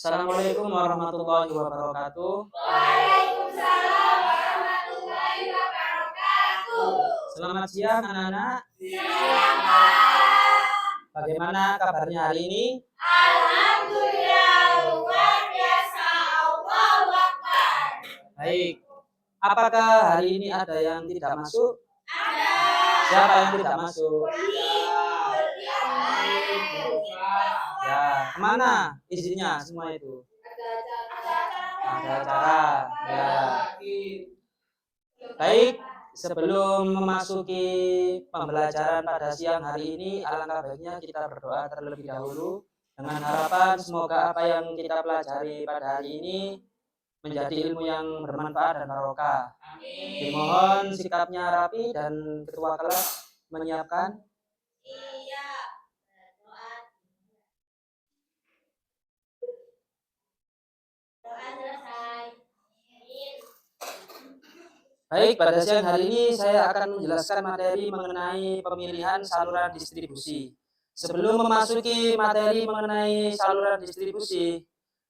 Assalamualaikum warahmatullahi wabarakatuh. Waalaikumsalam warahmatullahi wabarakatuh. Selamat siang anak-anak. Siang, Pak. Bagaimana kabarnya hari ini? Alhamdulillah luar biasa. Allahu Akbar. Baik. Apakah hari ini ada yang tidak masuk? Ada. Siapa yang tidak masuk? Ya, kemana izinnya semua itu? Ada acara. Ya. Baik, sebelum memasuki pembelajaran pada siang hari ini, alangkah baiknya kita berdoa terlebih dahulu dengan harapan semoga apa yang kita pelajari pada hari ini menjadi ilmu yang bermanfaat dan barokah. Dimohon sikapnya rapi dan ketua kelas menyiapkan. Iya. Doa selesai. Baik, pada siang hari ini saya akan menjelaskan materi mengenai pemilihan saluran distribusi. Sebelum memasuki materi mengenai saluran distribusi,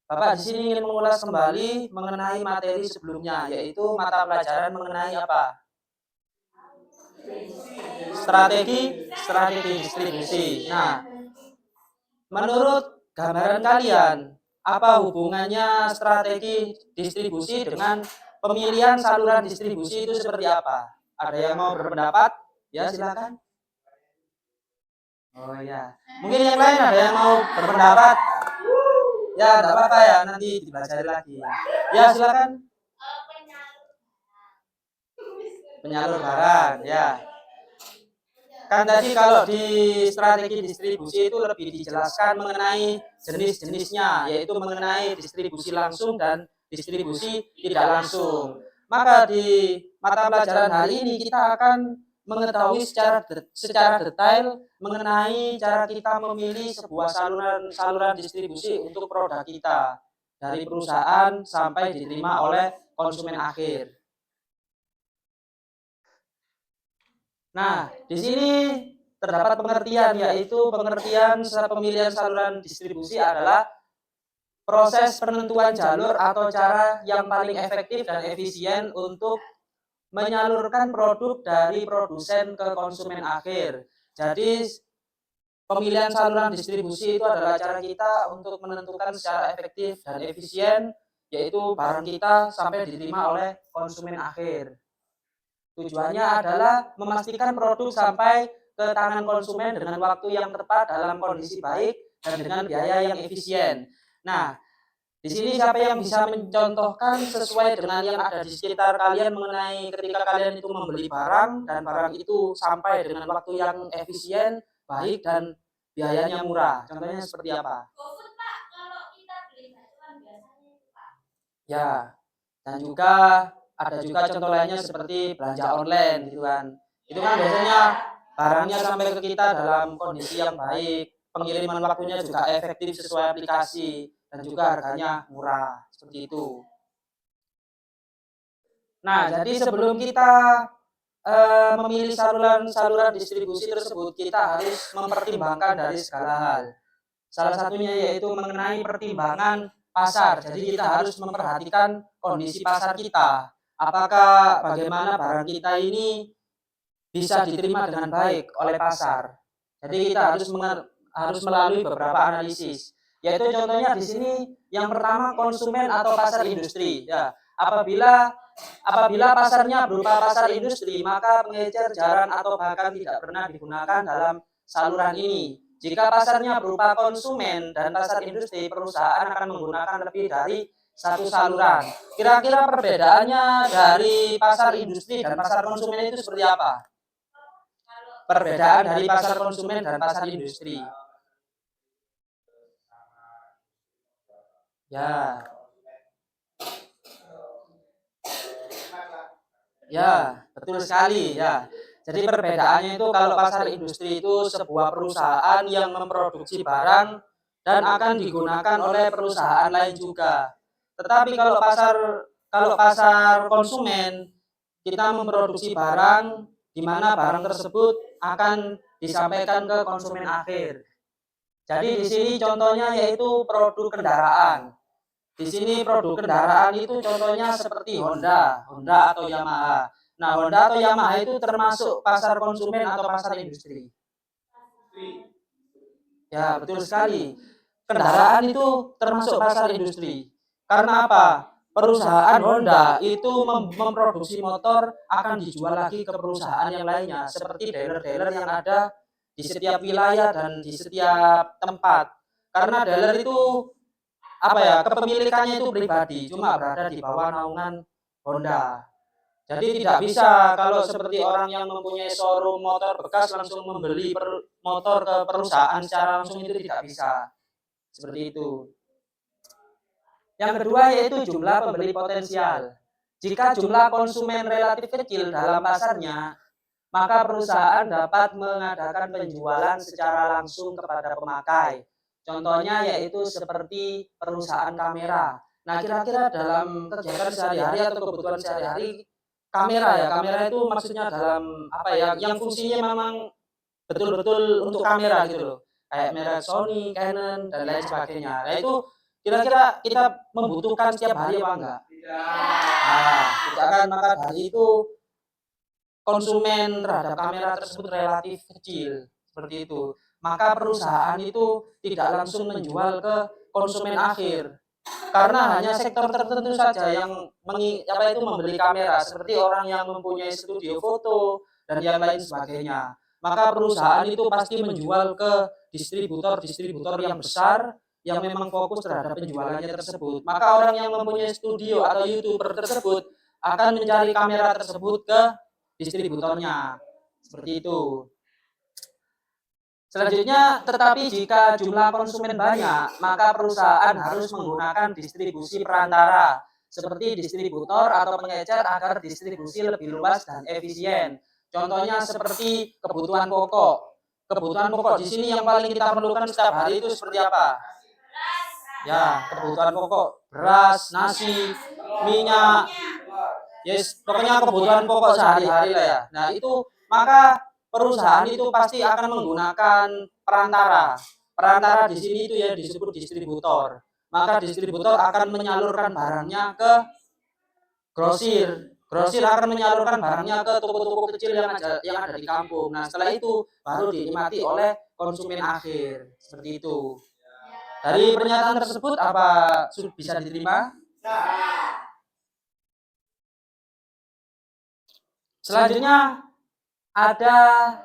Bapak di sini ingin mengulas kembali mengenai materi sebelumnya, yaitu mata pelajaran mengenai apa? Strategi distribusi. Nah, menurut gambaran kalian, apa hubungannya strategi distribusi dengan pemilihan saluran distribusi itu seperti apa? Ada yang mau berpendapat? Ya, silakan. Oh ya, mungkin yang lain ada yang mau berpendapat? Ya, tidak apa-apa ya, nanti dipelajari lagi. Ya, silakan. Penyalur barang, ya. Kan tadi kalau di strategi distribusi itu lebih dijelaskan mengenai jenis-jenisnya, yaitu mengenai distribusi langsung dan distribusi tidak langsung. Maka di mata pelajaran hari ini kita akan mengetahui secara detail mengenai cara kita memilih sebuah saluran distribusi untuk produk kita dari perusahaan sampai diterima oleh konsumen akhir. Nah, di sini terdapat pengertian, yaitu pengertian pemilihan saluran distribusi adalah proses penentuan jalur atau cara yang paling efektif dan efisien untuk menyalurkan produk dari produsen ke konsumen akhir. Jadi, pemilihan saluran distribusi itu adalah cara kita untuk menentukan secara efektif dan efisien, yaitu barang kita sampai diterima oleh konsumen akhir. Tujuannya adalah memastikan produk sampai ke tangan konsumen dengan waktu yang tepat dalam kondisi baik dan dengan biaya yang efisien. Nah, di sini siapa yang bisa mencontohkan sesuai dengan yang ada di sekitar kalian mengenai ketika kalian itu membeli barang dan barang itu sampai dengan waktu yang efisien, baik dan biayanya murah. Contohnya seperti apa? GoFood, Pak, kalau kita beli baju biasanya itu, Pak. Ya, dan juga ada juga contoh lainnya seperti belanja online gitu kan. Itu kan biasanya barangnya sampai ke kita dalam kondisi yang baik, pengiriman waktunya juga efektif sesuai aplikasi dan juga harganya murah, seperti itu. Nah, jadi sebelum kita memilih saluran distribusi tersebut, kita harus mempertimbangkan dari segala hal. Salah satunya yaitu mengenai pertimbangan pasar. Jadi kita harus memperhatikan kondisi pasar kita. Apakah bagaimana barang kita ini bisa diterima dengan baik oleh pasar. Jadi kita harus melalui beberapa analisis. Yaitu contohnya di sini yang pertama konsumen atau pasar industri. Ya, apabila pasarnya berupa pasar industri, maka pengecer jaran atau bahkan tidak pernah digunakan dalam saluran ini. Jika pasarnya berupa konsumen dan pasar industri, perusahaan akan menggunakan lebih dari satu saluran. Kira-kira perbedaannya dari pasar industri dan pasar konsumen itu seperti apa? Perbedaan dari pasar konsumen dan pasar industri. Ya. Ya, betul sekali ya. Jadi perbedaannya itu kalau pasar industri itu sebuah perusahaan yang memproduksi barang dan akan digunakan oleh perusahaan lain juga. Tetapi kalau pasar konsumen kita memproduksi barang di mana barang tersebut akan disampaikan ke konsumen akhir. Jadi di sini contohnya yaitu produk kendaraan. Di sini produk kendaraan itu contohnya seperti Honda atau Yamaha. Nah, Honda atau Yamaha itu termasuk pasar konsumen atau pasar industri. Ya, betul sekali. Kendaraan itu termasuk pasar industri. Karena apa? Perusahaan Honda itu memproduksi motor akan dijual lagi ke perusahaan yang lainnya, seperti dealer-dealer yang ada di setiap wilayah dan di setiap tempat. Karena dealer itu apa ya, kepemilikannya itu pribadi, cuma berada di bawah naungan Honda. Jadi tidak bisa kalau seperti orang yang mempunyai showroom motor bekas langsung membeli motor ke perusahaan secara langsung, itu tidak bisa. Seperti itu. Yang kedua yaitu jumlah pembeli potensial. Jika jumlah konsumen relatif kecil dalam pasarnya, maka perusahaan dapat mengadakan penjualan secara langsung kepada pemakai. Contohnya yaitu seperti perusahaan kamera. Nah, kira-kira dalam kegiatan sehari-hari atau kebutuhan sehari-hari, kamera itu maksudnya dalam apa ya, yang fungsinya memang betul-betul untuk kamera gitu loh. Kayak merek Sony, Canon dan lain sebagainya. Nah, itu kira-kira kita membutuhkan setiap hari apa enggak? Nah, tidak kan, maka dari itu konsumen terhadap kamera tersebut relatif kecil, seperti itu. Maka perusahaan itu tidak langsung menjual ke konsumen akhir. Karena hanya sektor tertentu saja yang membeli kamera, seperti orang yang mempunyai studio foto dan yang lain sebagainya. Maka perusahaan itu pasti menjual ke distributor-distributor yang besar yang memang fokus terhadap penjualannya tersebut. Maka orang yang mempunyai studio atau YouTuber tersebut akan mencari kamera tersebut ke distributornya. Seperti itu. Selanjutnya, tetapi jika jumlah konsumen banyak, maka perusahaan harus menggunakan distribusi perantara, seperti distributor atau pengecer agar distribusi lebih luas dan efisien. Contohnya seperti kebutuhan pokok. Kebutuhan pokok di sini yang paling kita perlukan setiap hari itu seperti apa? Ya, kebutuhan pokok, beras, nasi, minyak, yes, pokoknya kebutuhan pokok sehari-hari lah ya. Nah, itu maka perusahaan itu pasti akan menggunakan perantara. Perantara di sini itu ya disebut distributor. Maka distributor akan menyalurkan barangnya ke grosir. Grosir akan menyalurkan barangnya ke toko-toko kecil yang ada di kampung. Nah, setelah itu baru dinikmati oleh konsumen akhir. Seperti itu. Dari pernyataan tersebut apa bisa diterima? Selanjutnya ada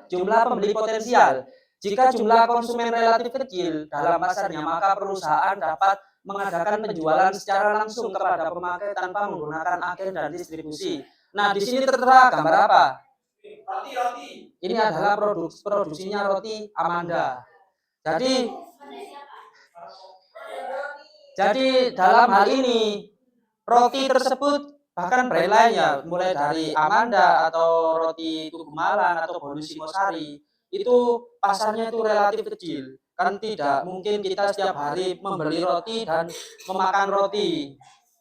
jumlah pembeli potensial. Jika jumlah konsumen relatif kecil dalam pasarnya, maka perusahaan dapat mengadakan penjualan secara langsung kepada pemakai tanpa menggunakan agen dan distribusi. Nah, di sini tertera gambar apa? Roti. Ini adalah produksinya roti Amanda. Jadi dalam hal ini roti tersebut bahkan brand lainnya mulai dari Amanda atau roti Tugu Malang atau Bolu Singosari itu pasarnya itu relatif kecil. Kan tidak mungkin kita setiap hari membeli roti dan memakan roti.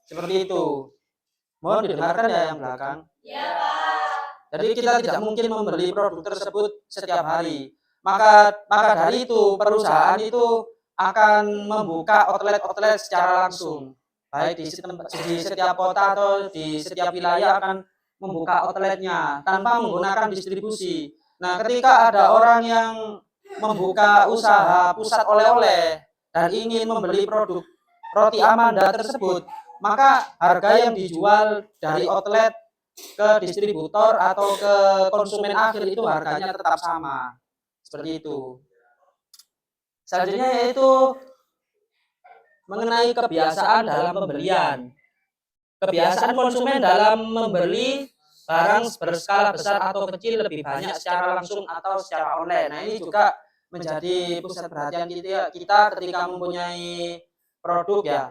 Seperti itu. Mohon didengarkan ya yang belakang. Ya, Pak. Jadi kita tidak mungkin membeli produk tersebut setiap hari. Maka dari itu perusahaan itu akan membuka outlet-outlet secara langsung. Baik di setiap kota atau di setiap wilayah akan membuka outletnya tanpa menggunakan distribusi. Nah, ketika ada orang yang membuka usaha pusat oleh-oleh dan ingin membeli produk roti Amanda tersebut, maka harga yang dijual dari outlet ke distributor atau ke konsumen akhir itu harganya tetap sama. Seperti itu. Selanjutnya yaitu mengenai kebiasaan dalam pembelian. Kebiasaan konsumen dalam membeli barang berskala besar atau kecil lebih banyak secara langsung atau secara online. Nah, ini juga menjadi pusat perhatian kita ketika mempunyai produk ya.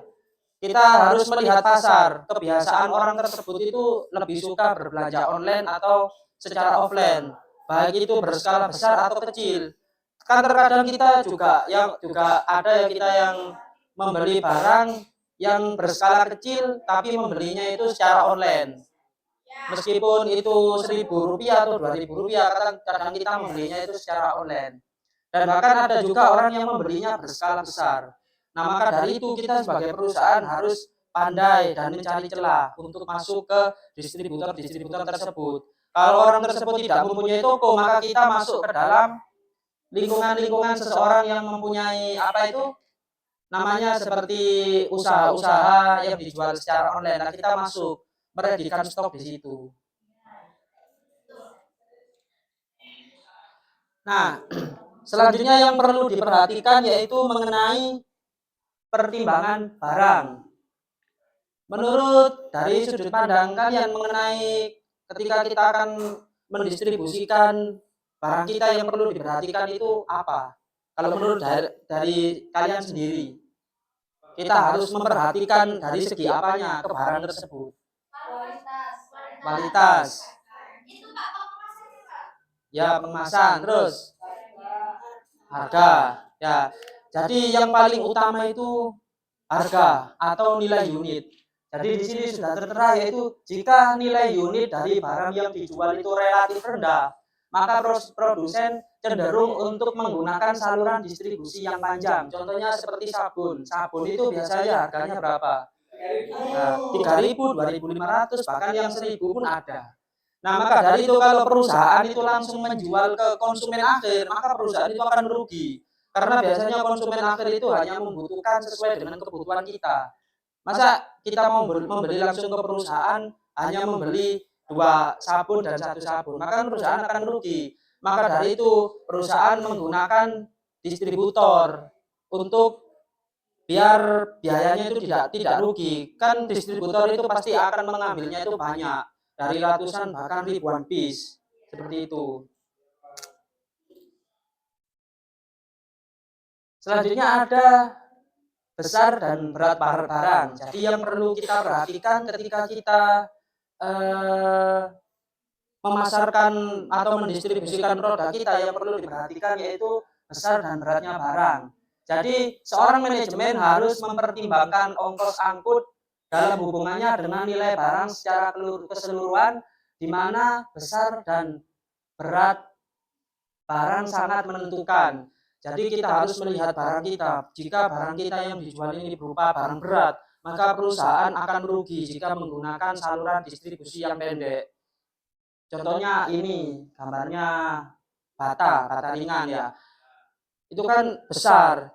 Kita harus melihat pasar. Kebiasaan orang tersebut itu lebih suka berbelanja online atau secara offline, baik itu berskala besar atau kecil. Kan terkadang kita juga ada ya kita yang membeli barang yang berskala kecil tapi membelinya itu secara online. Meskipun itu Rp1.000 atau Rp2.000, kadang kita membelinya itu secara online. Dan bahkan ada juga orang yang membelinya berskala besar. Nah, maka dari itu kita sebagai perusahaan harus pandai dan mencari celah untuk masuk ke distributor-distributor tersebut. Kalau orang tersebut tidak mempunyai toko, maka kita masuk ke dalam lingkungan-lingkungan seseorang yang mempunyai apa itu namanya seperti usaha-usaha yang dijual secara online. Nah, kita masuk mereadykan stok di situ. Nah, selanjutnya yang perlu diperhatikan yaitu mengenai pertimbangan barang. Menurut dari sudut pandang kalian mengenai ketika kita akan mendistribusikan barang kita yang perlu diperhatikan itu apa? Kalau menurut dari kalian sendiri, kita harus memperhatikan dari segi apanya ke barang tersebut. Kualitas. Itu Pak pengemasannya Pak. Ya, pengemasan, terus harga. Ya. Jadi yang paling utama itu harga atau nilai unit. Jadi di sini sudah tertera yaitu jika nilai unit dari barang yang dijual itu relatif rendah, maka produsen cenderung untuk menggunakan saluran distribusi yang panjang. Contohnya seperti sabun. Sabun itu biasanya harganya berapa? Nah, 3.000, 2.500, bahkan yang 1.000 pun ada. Nah, maka dari itu kalau perusahaan itu langsung menjual ke konsumen akhir, maka perusahaan itu akan merugi. Karena biasanya konsumen akhir itu hanya membutuhkan sesuai dengan kebutuhan kita. Masa kita mau membeli langsung ke perusahaan hanya membeli 2 sabun dan 1 sabun, maka perusahaan akan merugi. Maka dari itu perusahaan menggunakan distributor untuk biar biayanya itu tidak rugi. Kan distributor itu pasti akan mengambilnya itu banyak, dari ratusan bahkan ribuan piece. Seperti itu. Selanjutnya ada besar dan berat barang. Jadi yang perlu kita perhatikan ketika kita memasarkan atau mendistribusikan produk kita, yang perlu diperhatikan yaitu besar dan beratnya barang. Jadi seorang manajemen harus mempertimbangkan ongkos angkut dalam hubungannya dengan nilai barang secara keseluruhan, di mana besar dan berat barang sangat menentukan. Jadi kita harus melihat barang kita. Jika barang kita yang dijual ini berupa barang berat, maka perusahaan akan merugi jika menggunakan saluran distribusi yang pendek. Contohnya ini gambarnya bata ringan ya. Itu kan besar.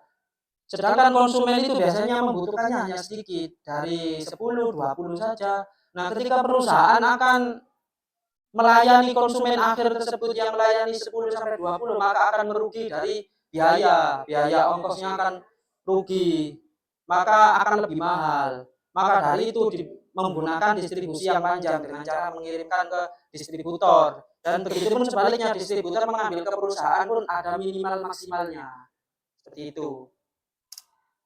Sedangkan konsumen itu biasanya membutuhkannya hanya sedikit, dari 10, 20 saja. Nah, ketika perusahaan akan melayani konsumen akhir tersebut yang melayani 10 sampai 20, maka akan merugi dari biaya ongkosnya akan rugi, maka akan lebih mahal. Maka dari itu menggunakan distribusi yang panjang dengan cara mengirimkan ke distributor, dan begitu pun sebaliknya distributor mengambil ke perusahaan pun ada minimal maksimalnya. Seperti itu.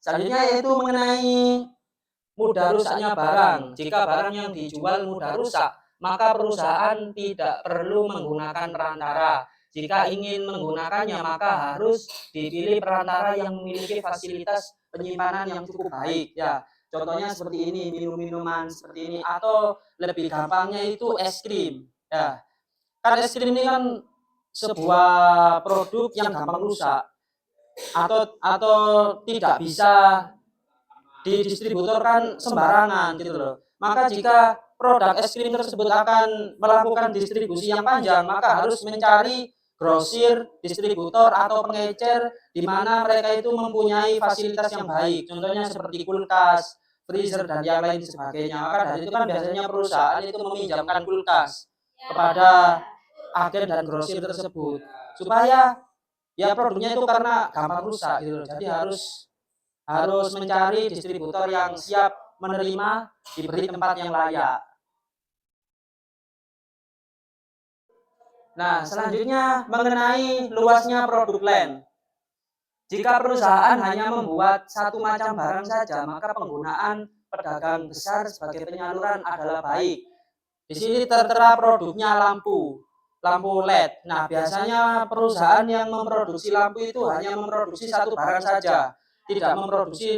Selanjutnya yaitu mengenai mudah rusaknya barang. Jika barang yang dijual mudah rusak, maka perusahaan tidak perlu menggunakan perantara. Jika ingin menggunakannya, maka harus dipilih perantara yang memiliki fasilitas penyimpanan yang cukup baik. Ya, contohnya seperti ini, minum-minuman seperti ini, atau lebih gampangnya itu es krim. Ya, kan es krim ini kan sebuah produk yang gampang rusak atau tidak bisa didistributorkan sembarangan gitu loh. Maka jika produk es krim tersebut akan melakukan distribusi yang panjang, maka harus mencari grosir, distributor atau pengecer di mana mereka itu mempunyai fasilitas yang baik. Contohnya seperti kulkas, freezer dan yang lain sebagainya. Maka dari itu kan biasanya perusahaan itu meminjamkan kulkas kepada agen dan grosir tersebut supaya ya produknya itu karena gampang rusak gitu loh. Jadi harus mencari distributor yang siap menerima, diberi tempat yang layak. Nah, selanjutnya mengenai luasnya produk line. Jika perusahaan hanya membuat satu macam barang saja, maka penggunaan pedagang besar sebagai penyaluran adalah baik. Di sini tertera produknya lampu LED. Nah, biasanya perusahaan yang memproduksi lampu itu hanya memproduksi satu barang saja, tidak memproduksi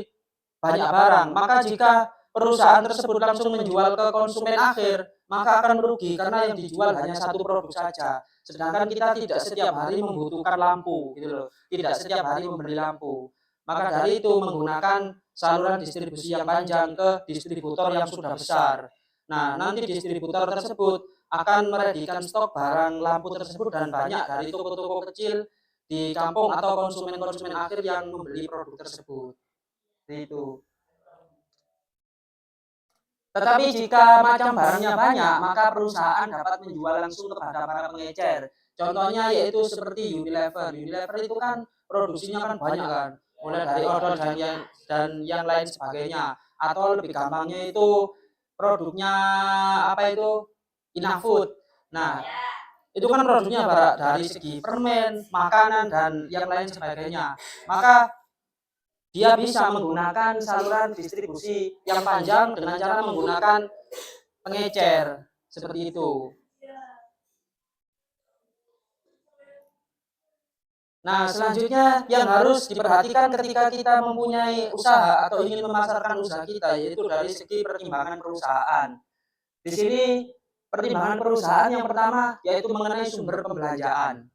banyak barang. Maka jika perusahaan tersebut langsung menjual ke konsumen akhir, maka akan merugi karena yang dijual hanya satu produk saja. Sedangkan kita tidak setiap hari membutuhkan lampu, gitu loh. Tidak setiap hari membeli lampu. Maka dari itu menggunakan saluran distribusi yang panjang ke distributor yang sudah besar. Nah, nanti distributor tersebut akan meredikan stok barang lampu tersebut dan banyak dari toko-toko kecil di kampung atau konsumen-konsumen akhir yang membeli produk tersebut. Itu. Tetapi jika macam barangnya banyak, maka perusahaan dapat menjual langsung kepada para pengecer. Contohnya yaitu seperti Unilever. Unilever itu kan produksinya kan banyak kan, mulai dari odol dan yang lain sebagainya. Atau lebih gampangnya itu produknya apa itu Inafood. Nah, itu kan produknya dari segi permen, makanan dan yang lain sebagainya. Maka dia bisa menggunakan saluran distribusi yang panjang dengan cara menggunakan pengecer seperti itu. Nah, selanjutnya yang harus diperhatikan ketika kita mempunyai usaha atau ingin memasarkan usaha kita yaitu dari segi pertimbangan perusahaan. Di sini pertimbangan perusahaan yang pertama yaitu mengenai sumber pembelanjaan.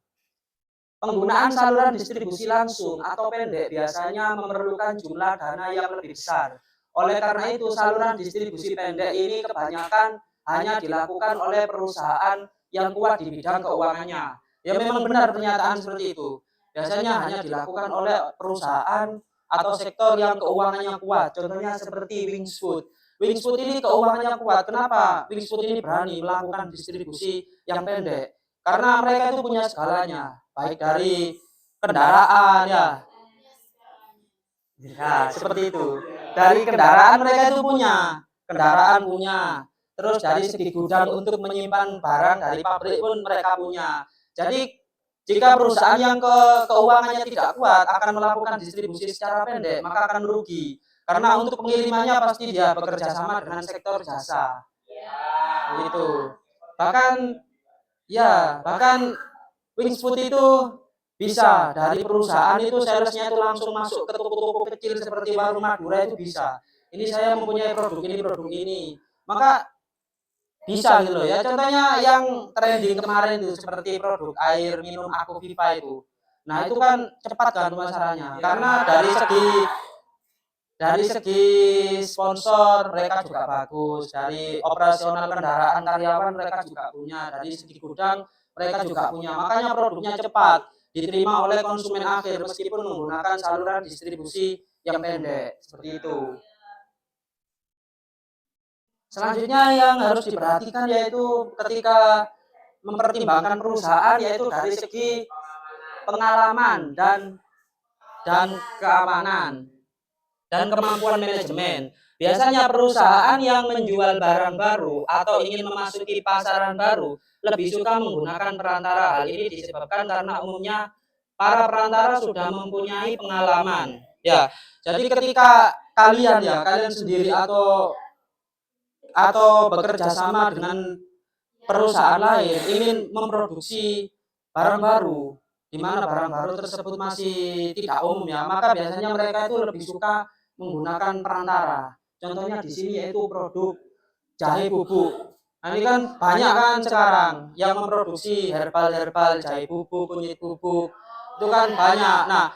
Penggunaan saluran distribusi langsung atau pendek biasanya memerlukan jumlah dana yang lebih besar. Oleh karena itu, saluran distribusi pendek ini kebanyakan hanya dilakukan oleh perusahaan yang kuat di bidang keuangannya. Ya memang benar pernyataan seperti itu. Biasanya hanya dilakukan oleh perusahaan atau sektor yang keuangannya kuat. Contohnya seperti Wingsfood. Wingsfood ini keuangannya kuat. Kenapa Wingsfood ini berani melakukan distribusi yang pendek? Karena mereka itu punya segalanya, baik dari kendaraan ya. Ya, seperti itu. Dari kendaraan mereka itu punya, kendaraan punya. Terus dari segi gudang untuk menyimpan barang dari pabrik pun mereka punya. Jadi jika perusahaan yang keuangannya tidak kuat akan melakukan distribusi secara pendek, maka akan merugi. Karena untuk pengirimannya pasti dia bekerja sama dengan sektor jasa. Begitu. Bahkan Wingsfood itu bisa dari perusahaan itu salesnya itu langsung masuk ke toko-toko kecil seperti warung Madura itu bisa. Ini saya mempunyai produk ini. Maka bisa gitu loh ya. Contohnya yang trending kemarin itu seperti produk air minum Aquaviva itu. Nah, itu kan cepat kan pemasarannya. Karena dari segi sponsor mereka juga bagus, dari operasional kendaraan karyawan mereka juga punya, dari segi gudang mereka juga punya. Makanya produknya cepat diterima oleh konsumen akhir meskipun menggunakan saluran distribusi yang pendek seperti itu. Selanjutnya yang harus diperhatikan yaitu ketika mempertimbangkan perusahaan yaitu dari segi pengalaman dan keamanan dan kemampuan manajemen. Biasanya perusahaan yang menjual barang baru atau ingin memasuki pasaran baru lebih suka menggunakan perantara. Hal ini disebabkan karena umumnya para perantara sudah mempunyai pengalaman. Ya, jadi ketika kalian sendiri atau bekerja sama dengan perusahaan lain ingin memproduksi barang baru, di mana barang baru tersebut masih tidak umum ya, maka biasanya mereka itu lebih suka menggunakan perantara. Contohnya di sini yaitu produk jahe bubuk. Nah, ini kan banyak kan sekarang yang memproduksi herbal jahe bubuk, kunyit bubuk. Itu kan banyak. Nah,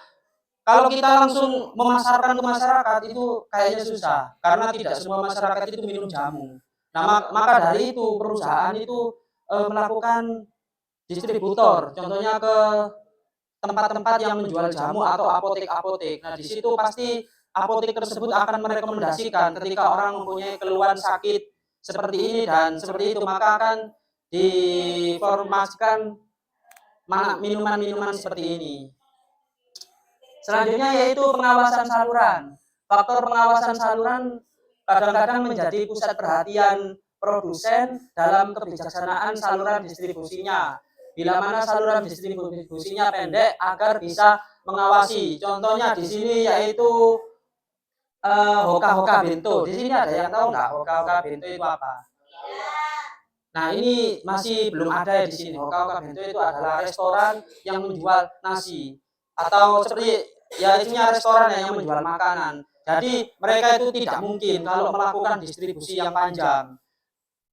kalau kita langsung memasarkan ke masyarakat itu kayaknya susah karena tidak semua masyarakat itu minum jamu. Nah, maka dari itu perusahaan itu melakukan distributor, contohnya ke tempat-tempat yang menjual jamu atau apotek-apotek. Nah, di situ pasti apotek tersebut akan merekomendasikan ketika orang mempunyai keluhan sakit seperti ini dan seperti itu, maka akan diformasikan mana minuman-minuman seperti ini. Selanjutnya yaitu pengawasan saluran. Faktor pengawasan saluran kadang-kadang menjadi pusat perhatian produsen dalam kebijaksanaan saluran distribusinya. Bila mana saluran distribusinya pendek agar bisa mengawasi. Contohnya di sini yaitu Hoka-Hoka Bento. Di sini ada yang tahu nggak Hoka-Hoka Bento itu apa? Nah, ini masih belum ada di sini. Hoka-Hoka Bento itu adalah restoran yang menjual nasi atau seperti ya isinya restoran yang menjual makanan. Jadi mereka itu tidak mungkin kalau melakukan distribusi yang panjang.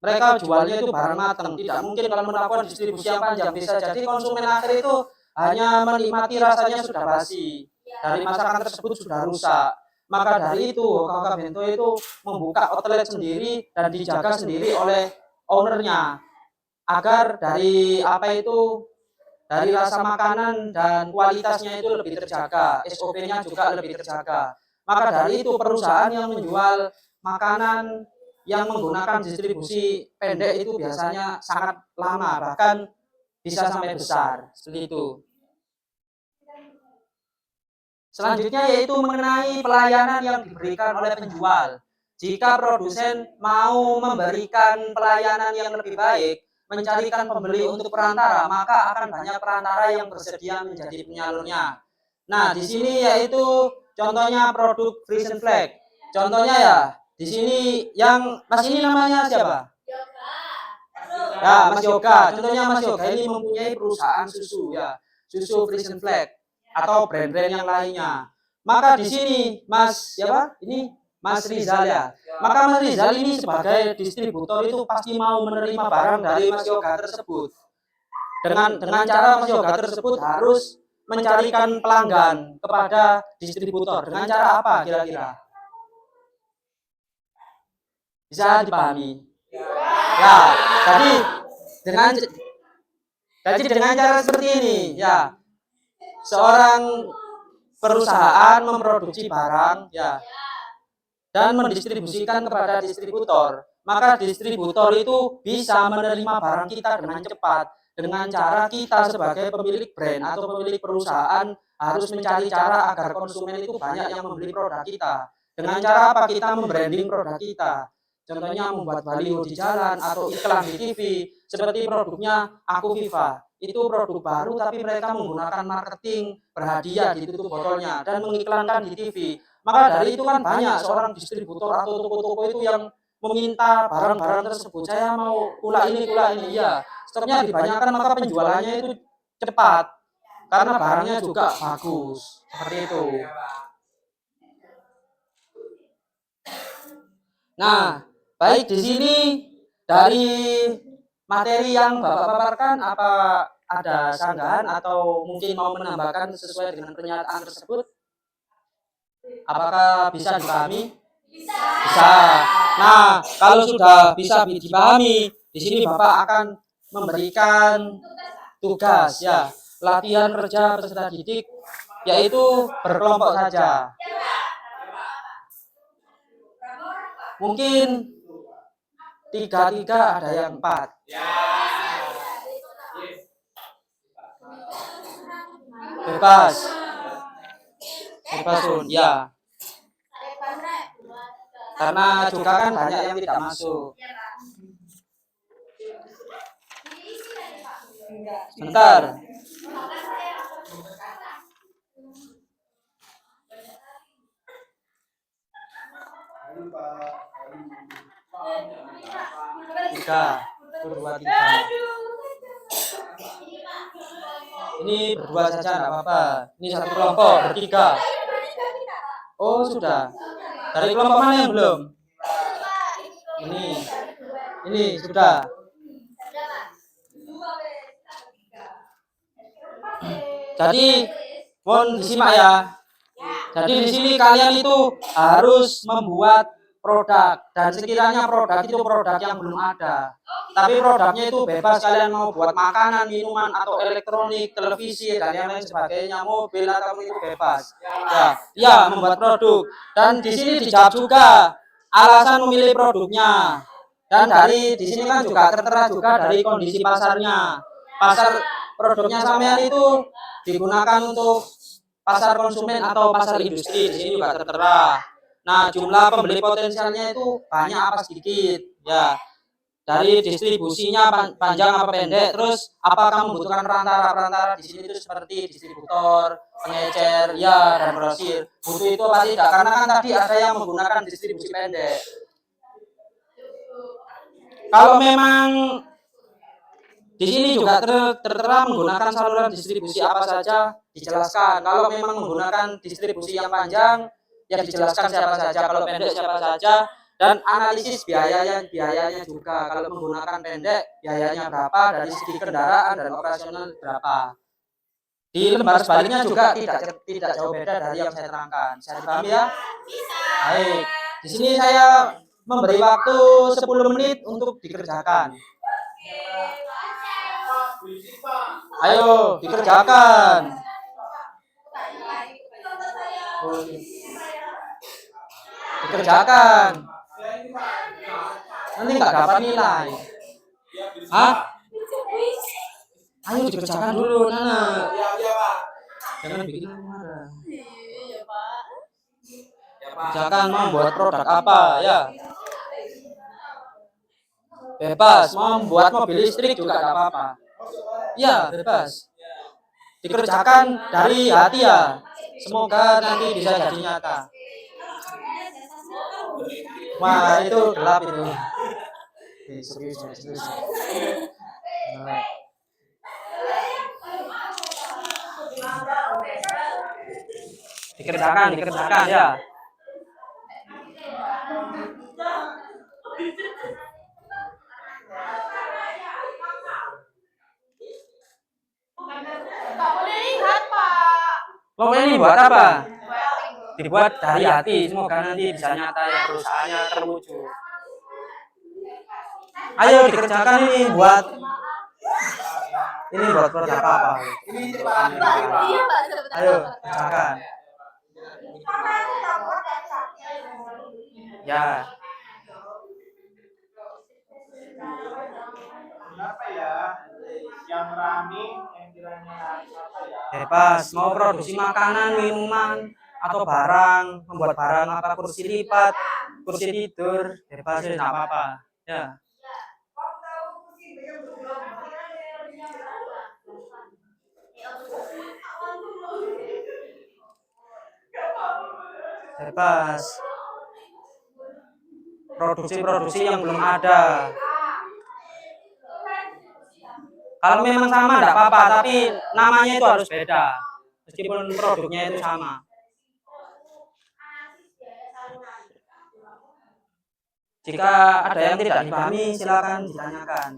Mereka jualnya itu barang matang, tidak mungkin kalau melakukan distribusi yang panjang. Bisa jadi konsumen akhir itu hanya menikmati rasanya sudah basi. dari masakan tersebut sudah rusak. Maka dari itu Hoka Bento itu membuka outlet sendiri dan dijaga sendiri oleh ownernya agar dari dari rasa makanan dan kualitasnya itu lebih terjaga, SOP-nya juga lebih terjaga. Maka dari itu perusahaan yang menjual makanan yang menggunakan distribusi pendek itu biasanya sangat lama, bahkan bisa sampai besar, seperti itu. Selanjutnya yaitu mengenai pelayanan yang diberikan oleh penjual. Jika produsen mau memberikan pelayanan yang lebih baik, mencarikan pembeli untuk perantara, maka akan banyak perantara yang bersedia menjadi penyalurnya. Nah, di sini yaitu contohnya produk Frisian Flag. Contohnya ya, di sini yang Mas ini namanya siapa? Ya, Mas Yoga. Contohnya Mas Yoga ini mempunyai perusahaan susu ya, susu Frisian Flag atau brand-brand yang lainnya. Maka di sini Mas siapa? Ini Mas Rizal ya. Maka Mas Rizal ini sebagai distributor itu pasti mau menerima barang dari Mas Yoga tersebut. Dengan cara Mas Yoga tersebut harus mencarikan pelanggan kepada distributor. Dengan cara apa kira-kira? Bisa dipahami? Ya, jadi dengan cara seperti ini, ya, seorang perusahaan memproduksi barang, ya, dan mendistribusikan kepada distributor, maka distributor itu bisa menerima barang kita dengan cepat. Dengan cara kita sebagai pemilik brand atau pemilik perusahaan harus mencari cara agar konsumen itu banyak yang membeli produk kita. Dengan cara apa? Kita membranding produk kita. Contohnya membuat baliho di jalan atau iklan di TV seperti produknya Aku Viva. Itu produk baru tapi mereka menggunakan marketing berhadiah di tutup botolnya dan mengiklankan di TV. Maka dari itu kan banyak seorang distributor atau toko-toko itu yang meminta barang-barang tersebut. Saya mau pula ini. Ya, stoknya dibanyakan maka penjualannya itu cepat karena barangnya juga bagus. Seperti itu. Nah, baik di sini dari materi yang Bapak paparkan apa ada sanggahan atau mungkin mau menambahkan sesuai dengan pernyataan tersebut? Apakah bisa dipahami? Bisa. Nah, kalau sudah bisa dipahami, di sini Bapak akan memberikan tugas ya, latihan kerja peserta didik yaitu berkelompok saja. Mungkin 3 ada yang 4. Bebas. Ya. Karena juga kan banyak yang tidak masuk. Sebentar. Berdua, 3. Ini berdua saja nggak apa-apa. Ini satu kelompok bertiga. Oh sudah. Dari kelompok mana yang belum? Ini sudah. Jadi mohon disimak ya. Jadi di sini kalian itu harus membuat produk dan sekiranya produk itu produk yang belum ada. Tapi produknya itu bebas, kalian mau buat makanan, minuman atau elektronik, televisi dan yang lain sebagainya, mobil atau itu bebas. Ya, membuat produk. Dan di sini dijawab juga alasan memilih produknya. Dan dari di sini kan juga tertera juga dari kondisi pasarnya. Pasar produknya sampean itu digunakan untuk pasar konsumen atau pasar industri, di sini juga tertera. Nah, jumlah pembeli potensialnya itu banyak apa sedikit? Ya, dari distribusinya panjang apa pendek, terus apakah membutuhkan perantara di sini itu seperti distributor, pengecer, ya, dan grosir. Butuh itu apa tidak? Karena kan tadi ada yang menggunakan distribusi pendek. Kalau memang di sini juga tertera menggunakan saluran distribusi apa saja, dijelaskan. Kalau memang menggunakan distribusi yang panjang, ya dijelaskan siapa saja. Kalau pendek siapa saja, dan analisis biayanya juga. Kalau menggunakan pendek, biayanya berapa, dari segi kendaraan dan operasional berapa. Di lembar sebaliknya juga tidak jauh beda dari yang saya terangkan. Saya dipahami ya? Baik. Di sini saya memberi waktu 10 menit untuk dikerjakan. Ayo, dikerjakan. Dikerjakan. Nanti nggak dapat nilai. Hah? Ayo dikerjakan dulu, Nana. Jangan bikin aku marah. Kerjakan mau buat produk apa ya? Bebas, mau membuat mobil listrik juga tidak apa-apa. Ya, bebas. Dikerjakan dari hati ya. Semoga nanti bisa jadi nyata. Wah, itu gelap itu. Serius. Dikerjakan ya. Lo ini buat apa? Dibuat dari hati, semoga nanti bisa nyata ya, perusahaannya terwujud. Ayo dikerjakan ini buat produk apa? Ayo kerjakan. Ya. Apa ya? Yang berani, yang kiranya apa ya? Bebas, mau produksi makanan, minuman, atau barang, membuat barang apa, kursi lipat, kursi tidur, bebas ya, nggak apa-apa. Ya. Bebas. Produksi yang belum ada. Kalau memang sama enggak apa-apa, tapi namanya itu harus beda. Meskipun produknya itu sama. Jika ada yang tidak dipahami, silakan ditanyakan.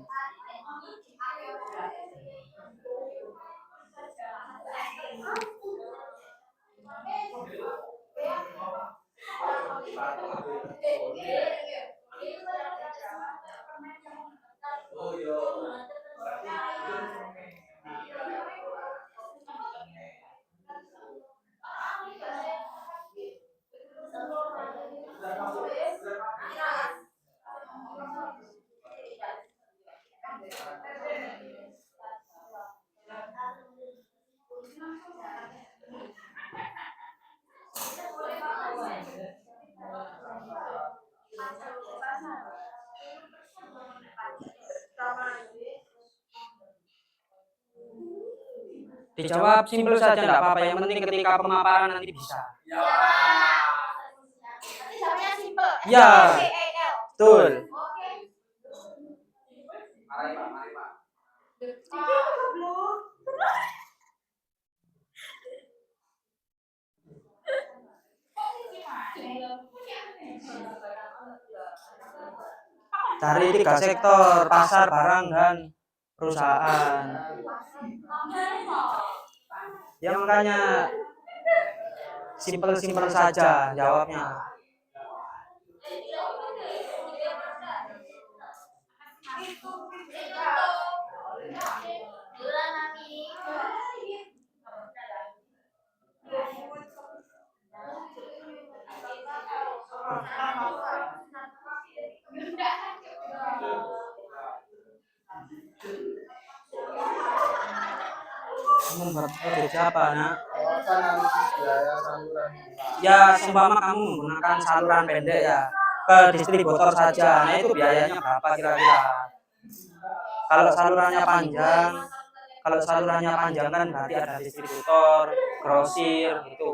Dijawab simpel saja, enggak apa-apa. Yang penting ketika pemaparan nanti bisa. Ya, betul. Dari 3 sektor, pasar, barang, dan perusahaan. Ya makanya simpel-simpel saja jawabnya. Membuat produk siapa, nak? Ya, seumpama kamu menggunakan saluran pendek ya, ke distributor saja. Nah, itu biayanya berapa kira-kira? Kalau salurannya panjang kan berarti ada distributor, grosir gitu.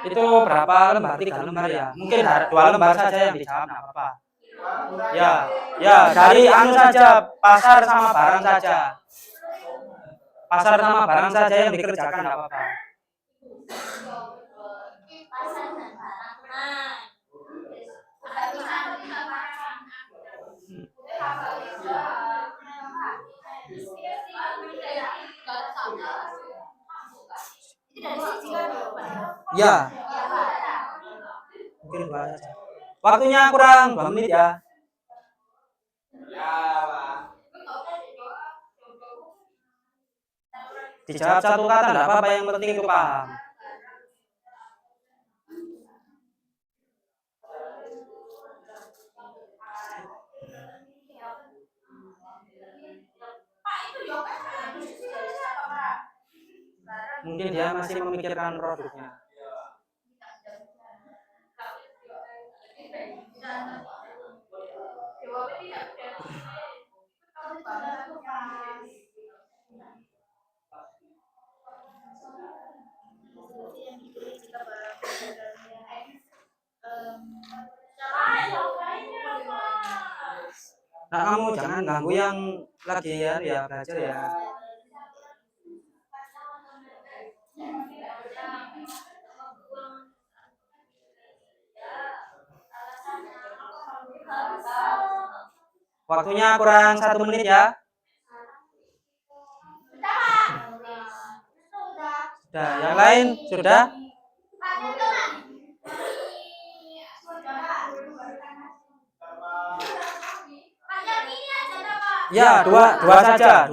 Itu berapa lembar? 3 lembar ya. Mungkin 2 lembar saja yang dijawab, nggak apa-apa. Ya, ya dari anu saja, pasar sama barang saja. Pasar sama barang saja yang dikerjakan, nggak apa-apa. Pasar dan barang. Nah, berarti satu tiga barang. Ya, mungkin 2 saja. Waktunya kurang 2 menit ya. Dijawab 1 kata, nggak apa-apa, yang penting itu paham. Mungkin dia masih memikirkan produknya. Nah, kamu jangan ganggu yang lagi ya belajar ya. Waktunya kurang 1 menit ya. Sudah, yang lain sudah? Ya, dua saja.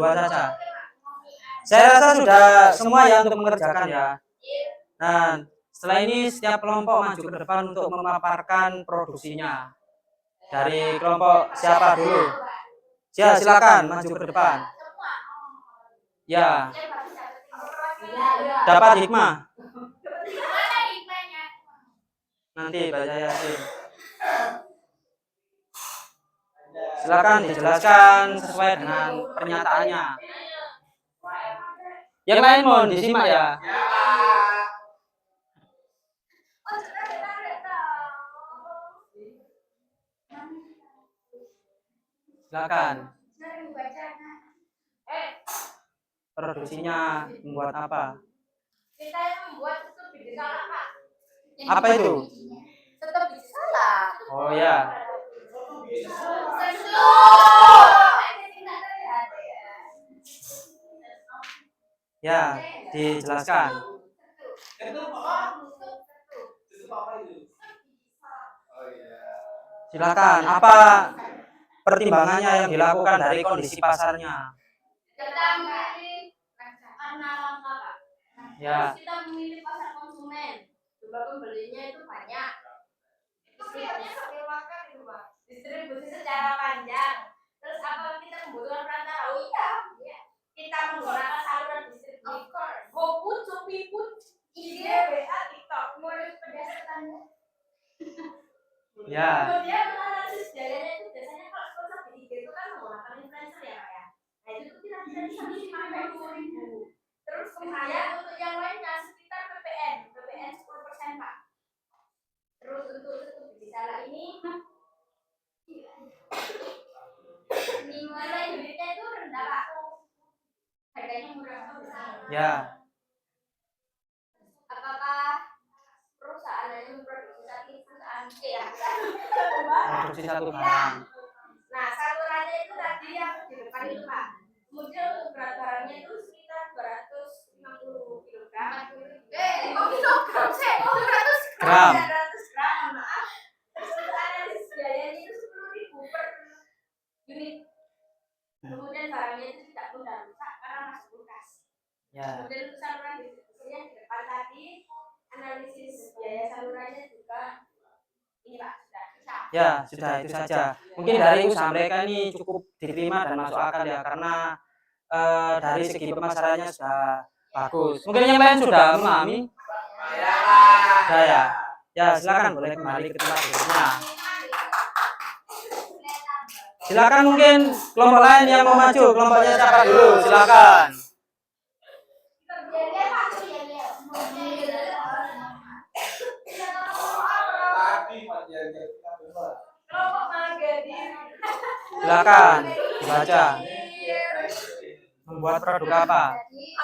Saya rasa sudah semua ya untuk mengerjakan ya. Nah, setelah ini setiap kelompok maju ke depan untuk memaparkan produksinya. Dari kelompok siapa dulu? Ya, silakan maju ke depan. Ya. Dapat hikmah. Nanti baca Yasin. Silakan dijelaskan sesuai dengan pernyataannya. Yang lain mohon disimak ya. Silakan. Produksinya membuat apa? Kita yang membuat tutup biji salak, Pak. Apa itu? Tutup biji salak. Oh ya. Ya, dijelaskan. Silakan. Apa pertimbangannya yang dilakukan dari kondisi pasarnya? Kita memilih karena langka, Pak. Ya. Terus kita memilih pasar konsumen. Jumlah pembelinya itu banyak. Distribusi secara panjang. Terus apa kita membutuhkan perantara? Oh iya. Kita menggunakan saluran distribusi. GoFood, Shopee Food, IG, WA, TikTok. Modus berdasarkan. Ya. Kemudian analisis biayanya itu biasanya kalau sponsor di IG itu kan menggunakan influencer ya, Pak ya. Nah itu kita bisa di 150.000. Terus kemudian untuk yang lainnya sekitar PPN 10%, Pak. Terus untuk biji salak ini nilai unitnya itu rendah, Pak. Harganya murah. Ya. Apakah perusahaan yang memproduksi tadi perusahaan ya? Produksi satu barang. Nah, salurannya itu tadi yang di depan itu, Pak. Kemudian untuk berat barangnya itu sekitar 250 kg. Kilogram sih? 200 Gram. 200 gram, maaf. Terus untuk analisis biayanya itu 10.000 per unit. Kemudian barangnya itu tidak mudah rusak karena masuk kulkas. Ya. Kemudian untuk saluran distribusinya di depan tadi, analisis biaya salurannya juga ini, Pak, sudah. Ya, sudah itu saja. Mungkin dari usaha mereka ini cukup diterima dan masuk akal ya, karena dari segi pemasarannya sudah bagus. Mungkin yang lain sudah memahami? Sudah ya. Ya, silakan boleh kembali ke tempat duduknya. Silakan mungkin kelompok lain yang mau maju, kelompoknya siapa dulu? Silakan. Silakan dibaca. Membuat produk apa? Jadi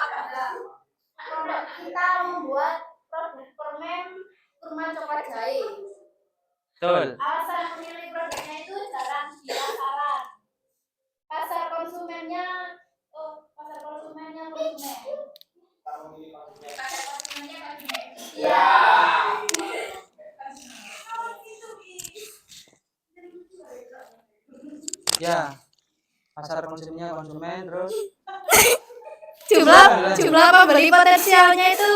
produk kita membuat produk permen kurma coklat jahe. Betul. Alasan memilih produknya itu jarang di pasaran. Pasar konsumennya konsumen. Pasar konsumennya konsumen. Iya. Ya. Pasar konsumennya konsumen terus Jumlah pembeli potensialnya itu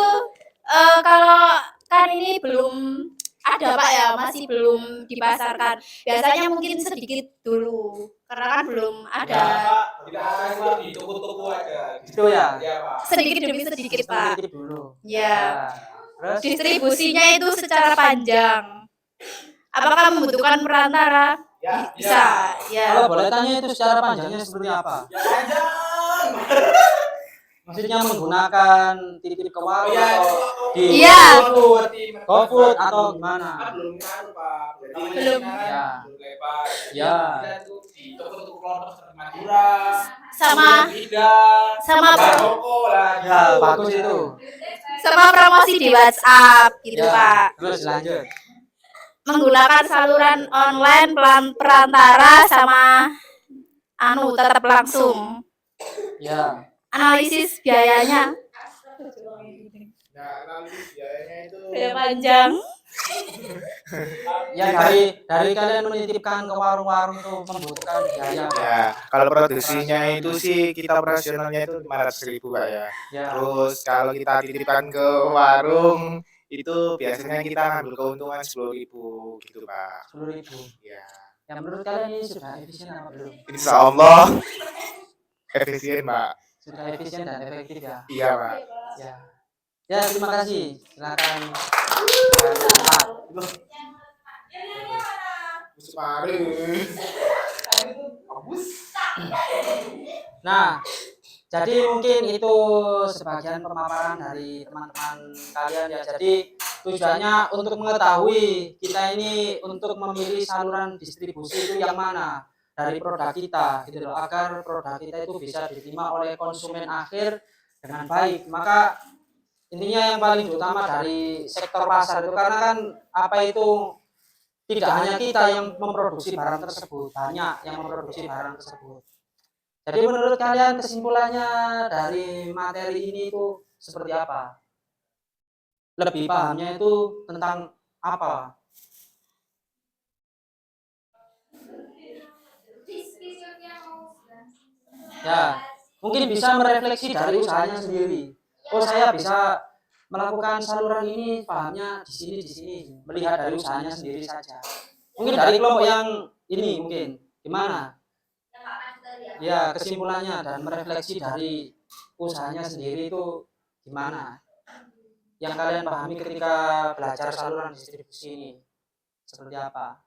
kalau kan ini belum ada Pak ya, masih belum dipasarkan. Biasanya mungkin sedikit dulu karena kan belum ada. Tidak ada di toko-toko aja. itu ya. Iya, Pak. Sedikit demi sedikit Pak. Sedikit dulu. Ya. Terus Distribusinya itu secara panjang. Apakah membutuhkan perantara? Ya, Bisa. Ya. kalau boleh tanya itu secara panjangnya seperti apa? Ya aja. Maksudnya menggunakan titip ke warung atau di Iya. GoFood atau gimana? Kan belum kan, Pak. Jadi Belum. Ya. belum lebar. Ya. Kita tuh di toko-toko kelompok seperti Madura, Sama toko lah. Ya, bagus itu. sama promosi di WhatsApp gitu Ya. Pak. Terus lanjut. Menggunakan saluran online perantara sama tetap langsung. Ya. Analisis biayanya Nah, nanti biayanya itu biaya panjang. Ya dari kalian menitipkan ke warung-warung tuh membutuhkan biaya. ya, kalau produksinya itu sih kita operasionalnya itu 500.000 Pak ya. Ya. Terus kalau kita titipkan ke warung itu biasanya kita ngambil keuntungan 10.000 gitu Pak. 10.000. Ya. Ya menurut kalian ini sudah efisien apa belum? Insya Allah efisien Pak. Sudah efisien dan efektif ya. Iya Pak. Ya. Ya, terima kasih. Silakan. Silakan. Mari. Nah, jadi mungkin itu sebagian pemaparan dari teman-teman kalian ya. Jadi tujuannya untuk mengetahui kita ini untuk memilih saluran distribusi itu yang mana dari produk kita gitu loh, agar produk kita itu bisa diterima oleh konsumen akhir dengan baik. Maka intinya yang paling utama dari sektor pasar itu karena kan apa itu tidak hanya kita yang memproduksi barang tersebut, banyak yang memproduksi barang tersebut. Jadi menurut kalian kesimpulannya dari materi ini itu seperti apa? Lebih pahamnya itu tentang apa? Ya, mungkin bisa merefleksi dari usahanya sendiri. Oh, saya bisa melakukan saluran ini, pahamnya di sini, melihat dari usahanya sendiri saja. Mungkin dari kelompok yang ini mungkin gimana? Ya, kesimpulannya dan merefleksi dari usahanya sendiri itu gimana? Yang kalian pahami ketika belajar saluran distribusi ini seperti apa?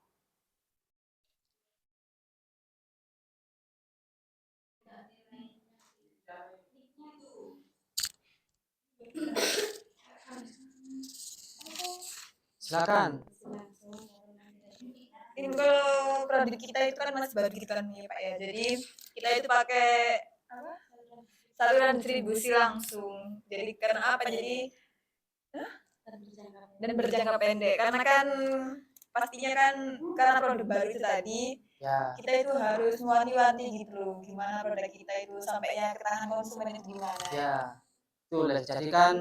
Silakan. Ini kalau produk kita itu kan masih baru gitu kan ya Pak ya. Jadi kita itu pakai saluran distribusi langsung. Jadi karena apa? Jadi dan berjangka pendek. Karena kan pastinya kan karena produk baru itu tadi Ya, kita itu harus wanti-wanti gitu loh. Gimana produk kita itu sampainya ke tangan konsumen itu gimana? ya. Betul. Jadi kan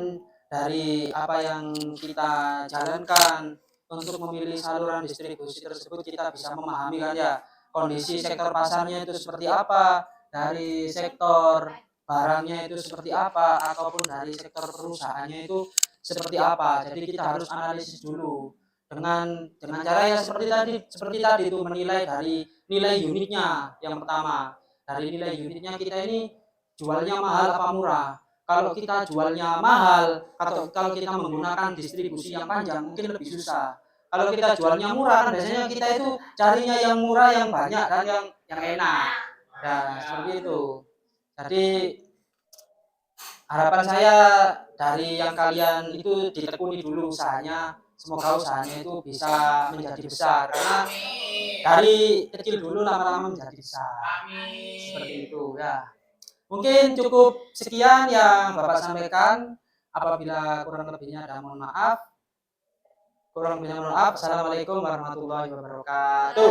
dari apa yang kita jalankan untuk memilih saluran distribusi tersebut kita bisa memahami kan ya kondisi sektor pasarnya itu seperti apa, dari sektor barangnya itu seperti apa, ataupun dari sektor perusahaannya itu seperti apa. Jadi kita harus analisis dulu dengan cara yang seperti tadi itu menilai dari nilai unitnya yang pertama. Dari nilai unitnya kita ini jualnya mahal apa murah. Kalau kita jualnya mahal atau kalau kita menggunakan distribusi yang panjang mungkin lebih susah. Kalau kita jualnya murah kan biasanya kita itu carinya yang murah, yang banyak dan yang enak. Nah, seperti itu. Jadi harapan saya dari yang kalian itu ditekuni dulu usahanya semoga usahanya itu bisa menjadi besar karena dari kecil dulu lama-lama menjadi besar. Seperti itu ya. Mungkin cukup sekian yang Bapak sampaikan. Apabila kurang lebihnya ada mohon maaf. Kurang lebihnya mohon maaf. Assalamualaikum warahmatullahi wabarakatuh.